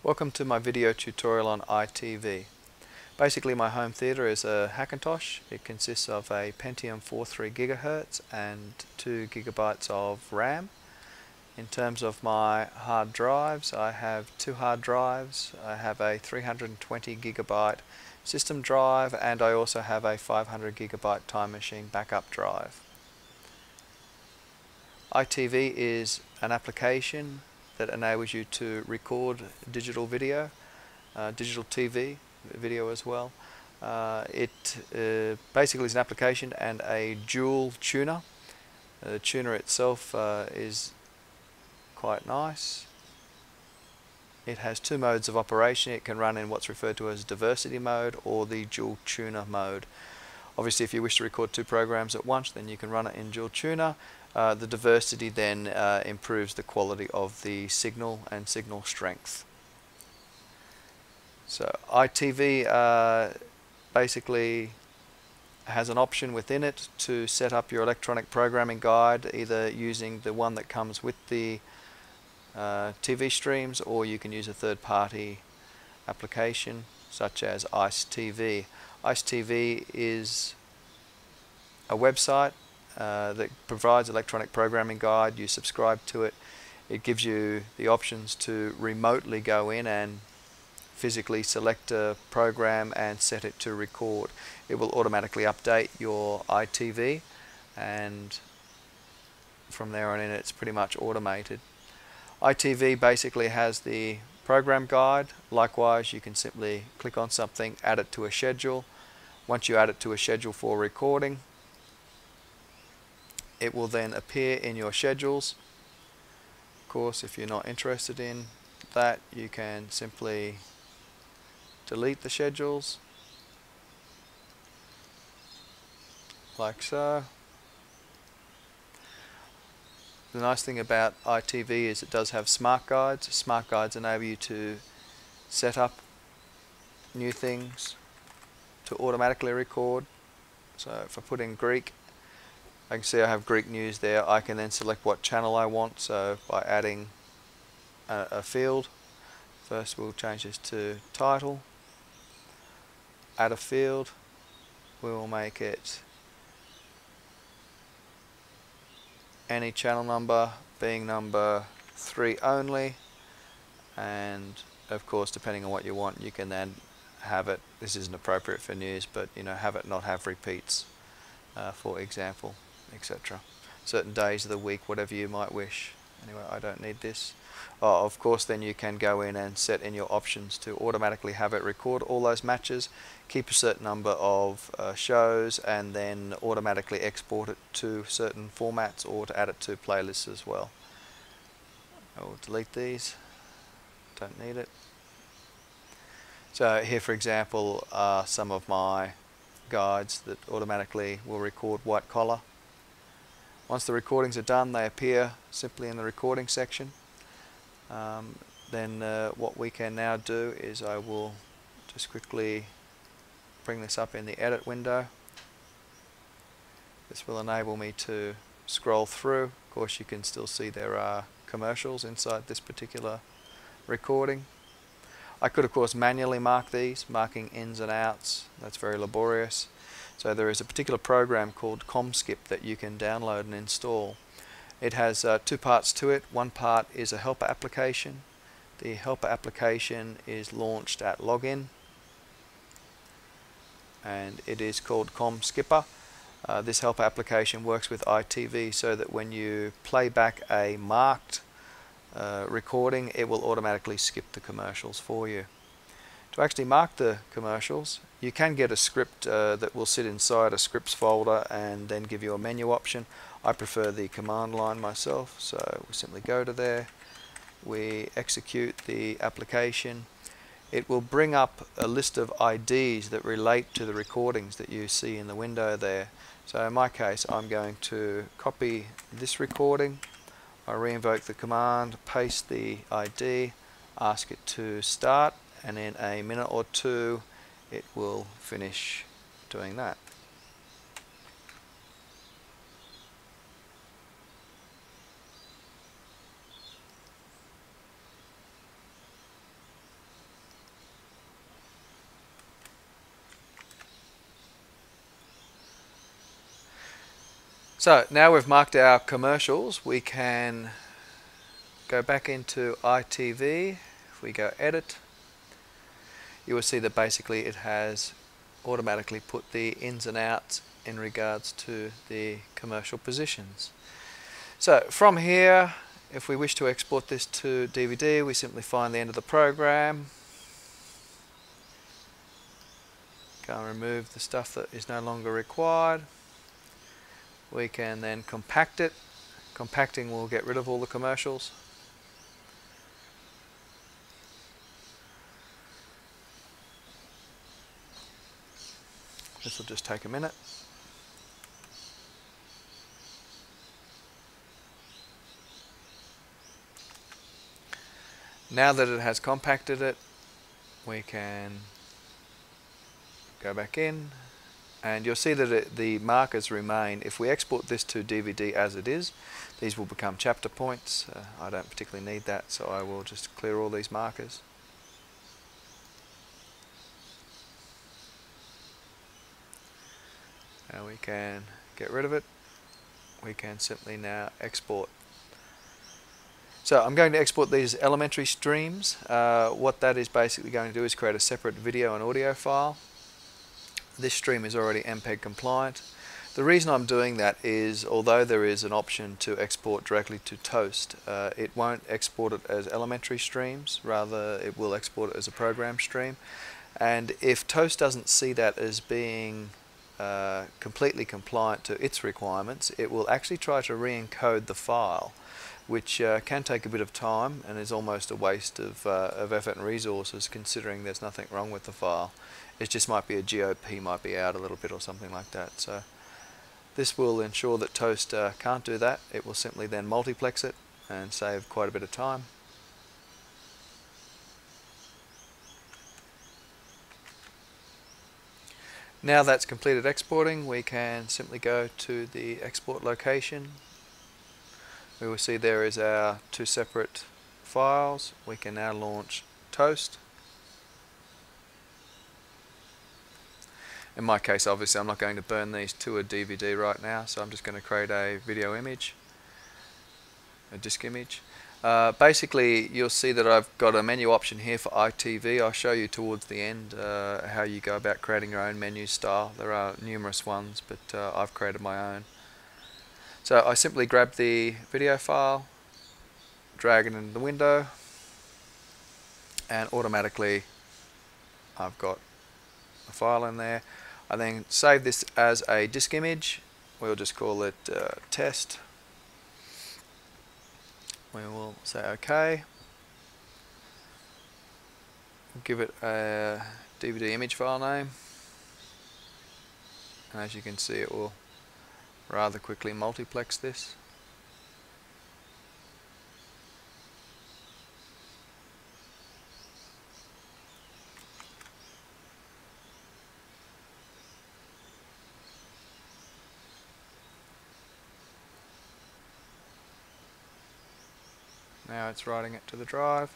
Welcome to my video tutorial on EyeTV. Basically my home theater is a Hackintosh. It consists of a Pentium 4 3GHz and 2 GB of RAM. In terms of my hard drives, I have two hard drives. I have a 320 GB system drive and I also have a 500 GB Time Machine backup drive. EyeTV is an application that enables you to record digital video, digital TV video as well. It basically is an application and a dual tuner. The tuner itself is quite nice. It has two modes of operation. It can run in what's referred to as diversity mode or the dual tuner mode. Obviously, if you wish to record two programs at once, then you can run it in dual tuner. The diversity then improves the quality of the signal and signal strength. So EyeTV basically has an option within it to set up your electronic programming guide, either using the one that comes with the TV streams, or you can use a third-party application such as EyeTV. EyeTV is a website that provides electronic programming guide. You subscribe to it. It gives you the options to remotely go in and physically select a program and set it to record. It will automatically update your EyeTV, and from there on in it's pretty much automated. EyeTV basically has the program guide. Likewise, you can simply click on something, add it to a schedule. Once you add it to a schedule for recording, it will then appear in your schedules. Of course, if you're not interested in that, you can simply delete the schedules, like so. The nice thing about EyeTV is it does have smart guides. Smart guides enable you to set up new things to automatically record. So if I put in Greek, I can see I have Greek news there. I can then select what channel I want, so by adding a field. First we'll change this to title, add a field, we will make it any channel number, being number 3 only, and of course depending on what you want you can then have it, this isn't appropriate for news, but have it not have repeats, for example, etc. Certain days of the week, whatever you might wish. Anyway, I don't need this. Of course then you can go in and set in your options to automatically have it record all those matches, keep a certain number of shows, and then automatically export it to certain formats or to add it to playlists as well. I will delete these, don't need it. So here for example are some of my guides that automatically will record white collar. Once the recordings are done, they appear simply in the recording section. Then what we can now do is I will just quickly bring this up in the edit window. This will enable me to scroll through. Of course you can still see there are commercials inside this particular recording. I could of course manually mark these, marking ins and outs. That's very laborious. So there is a particular program called Comskip that you can download and install. It has two parts to it. One part is a helper application. The helper application is launched at login, and it is called Comskipper. This helper application works with EyeTV so that when you play back a marked recording, it will automatically skip the commercials for you. To actually mark the commercials, you can get a script that will sit inside a scripts folder and then give you a menu option. I prefer the command line myself, so we simply go to there, we execute the application. It will bring up a list of IDs that relate to the recordings that you see in the window there. So in my case I'm going to copy this recording, I reinvoke the command, paste the ID, ask it to start, and in a minute or two it will finish doing that. So now we've marked our commercials, we can go back into EyeTV. If we go edit, you will see that basically it has automatically put the ins and outs in regards to the commercial positions. So from here, if we wish to export this to DVD, we simply find the end of the program, go and remove the stuff that is no longer required. We can then compact it. Compacting will get rid of all the commercials. This will just take a minute. Now that it has compacted it, we can go back in, and you'll see that the markers remain. If we export this to DVD as it is, these will become chapter points. I don't particularly need that, so I will just clear all these markers. Now we can get rid of it. We can simply now export. So I'm going to export these elementary streams. What that is basically going to do is create a separate video and audio file. This stream is already MPEG compliant. The reason I'm doing that is, although there is an option to export directly to Toast, it won't export it as elementary streams, rather it will export it as a program stream. And if Toast doesn't see that as being completely compliant to its requirements, it will actually try to re-encode the file, which can take a bit of time and is almost a waste of effort and resources, considering there's nothing wrong with the file. It just might be a GOP might be out a little bit or something like that. So this will ensure that Toast can't do that. It will simply then multiplex it and save quite a bit of time. Now that's completed exporting, we can simply go to the export location. We will see there is our two separate files. We can now launch Toast. In my case, obviously I'm not going to burn these to a DVD right now, so I'm just going to create a video image, a disk image. Basically you'll see that I've got a menu option here for EyeTV. I'll show you towards the end how you go about creating your own menu style. There are numerous ones, but I've created my own. So I simply grab the video file, drag it into the window, and automatically I've got a file in there. I then save this as a disk image. We'll just call it test. We will say OK. Give it a DVD image file name, and as you can see, it will rather quickly multiplex this. Now it's writing it to the drive.